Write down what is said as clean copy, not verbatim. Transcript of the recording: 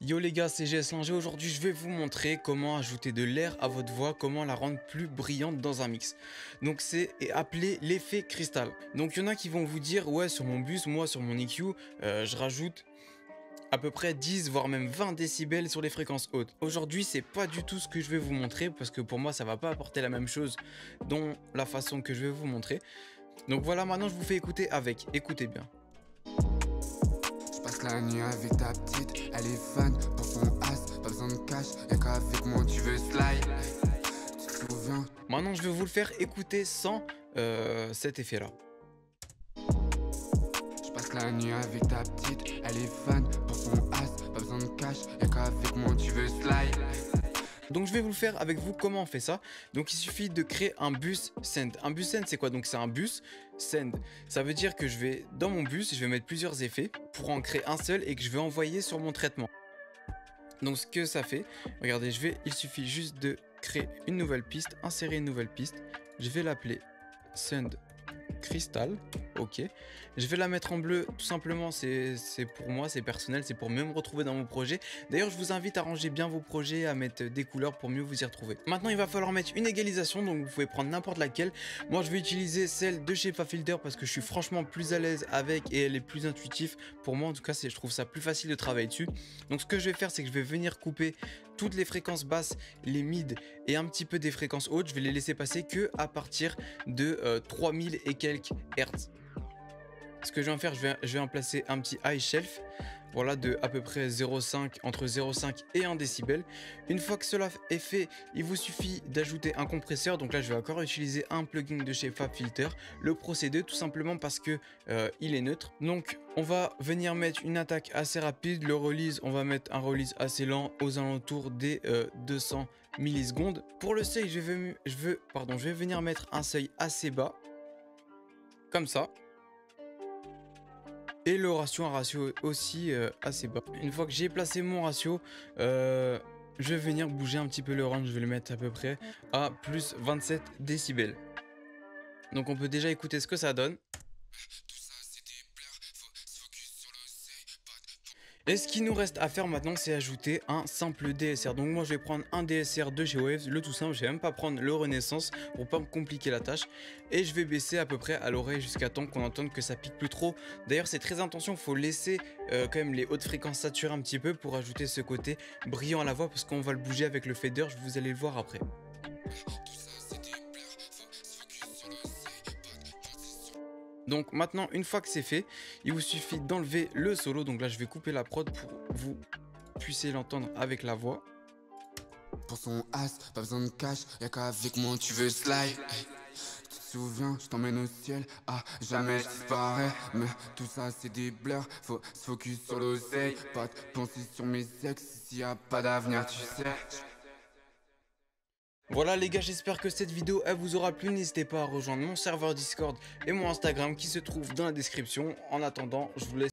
Yo les gars, c'est GS Linger. Aujourd'hui je vais vous montrer comment ajouter de l'air à votre voix, comment la rendre plus brillante dans un mix. Donc c'est appelé l'effet cristal. Donc il y en a qui vont vous dire ouais, sur mon bus, moi sur mon EQ, je rajoute à peu près 10 voire même 20 décibels sur les fréquences hautes. Aujourd'hui c'est pas du tout ce que je vais vous montrer parce que pour moi ça va pas apporter la même chose dans la façon que je vais vous montrer. Donc voilà, maintenant je vous fais écouter avec, écoutez bien. Passe la nuit avec ta petite, elle est fan pour son as, pas besoin de cash, y'a qu'avec moi tu veux slide. Tu te souviens? Maintenant je vais vous le faire écouter sans cet effet là. Je passe la nuit avec ta petite, elle est fan pour son as, pas besoin de cash, y'a qu'avec moi tu veux slide. Donc je vais vous le faire avec vous. Comment on fait ça? Donc il suffit de créer un bus send. Un bus send c'est quoi? Donc c'est un bus send. Ça veut dire que je vais dans mon bus, je vais mettre plusieurs effets pour en créer un seul et que je vais envoyer sur mon traitement. Donc ce que ça fait, regardez, il suffit juste de créer une nouvelle piste, insérer une nouvelle piste. Je vais l'appeler send cristal. Ok, je vais la mettre en bleu tout simplement, c'est pour moi, c'est personnel, c'est pour mieux me retrouver dans mon projet. D'ailleurs je vous invite à ranger bien vos projets, à mettre des couleurs pour mieux vous y retrouver. Maintenant il va falloir mettre une égalisation, donc vous pouvez prendre n'importe laquelle. Moi je vais utiliser celle de chez FabFilter parce que je suis franchement plus à l'aise avec et elle est plus intuitive. Pour moi en tout cas, je trouve ça plus facile de travailler dessus. Donc ce que je vais faire, c'est que je vais venir couper toutes les fréquences basses, les mids et un petit peu des fréquences hautes. Je vais les laisser passer que à partir de 3000 et quelques Hertz. Ce que je vais faire, je vais en placer un petit high shelf, voilà, de à peu près 0,5, entre 0,5 et 1 décibel. Une fois que cela est fait, il vous suffit d'ajouter un compresseur. Donc là, je vais encore utiliser un plugin de chez FabFilter, le Pro-C2, tout simplement parce que il est neutre. Donc, on va venir mettre une attaque assez rapide. Le release, on va mettre un release assez lent, aux alentours des 200 millisecondes. Pour le seuil, je vais venir mettre un seuil assez bas, comme ça. Et le ratio, un ratio aussi assez bas. Une fois que j'ai placé mon ratio, je vais venir bouger un petit peu le range. Je vais le mettre à peu près à plus 27 décibels. Donc on peut déjà écouter ce que ça donne. Et ce qu'il nous reste à faire maintenant, c'est ajouter un simple DSR. Donc moi je vais prendre un DSR de chez Waves, le tout simple. Je vais même pas prendre le Renaissance pour pas me compliquer la tâche. Et je vais baisser à peu près à l'oreille jusqu'à temps qu'on entende que ça pique plus trop. D'ailleurs c'est très attention, il faut laisser quand même les hautes fréquences saturer un petit peu pour ajouter ce côté brillant à la voix, parce qu'on va le bouger avec le fader, vous allez le voir après. Donc maintenant, une fois que c'est fait, il vous suffit d'enlever le solo. Donc là je vais couper la prod pour vous puissiez l'entendre avec la voix. Pour son as, pas besoin de cash, y'a qu'avec moi tu veux slide. Tu te souviens, je t'emmène au ciel, ah jamais je disparais. Mais tout ça c'est des blurs, faut se focus sur l'oseille. Pas de penser sur mes ex, s'il y a pas d'avenir tu sais. Voilà les gars, j'espère que cette vidéo elle vous aura plu. N'hésitez pas à rejoindre mon serveur Discord et mon Instagram qui se trouve dans la description. En attendant, je vous laisse.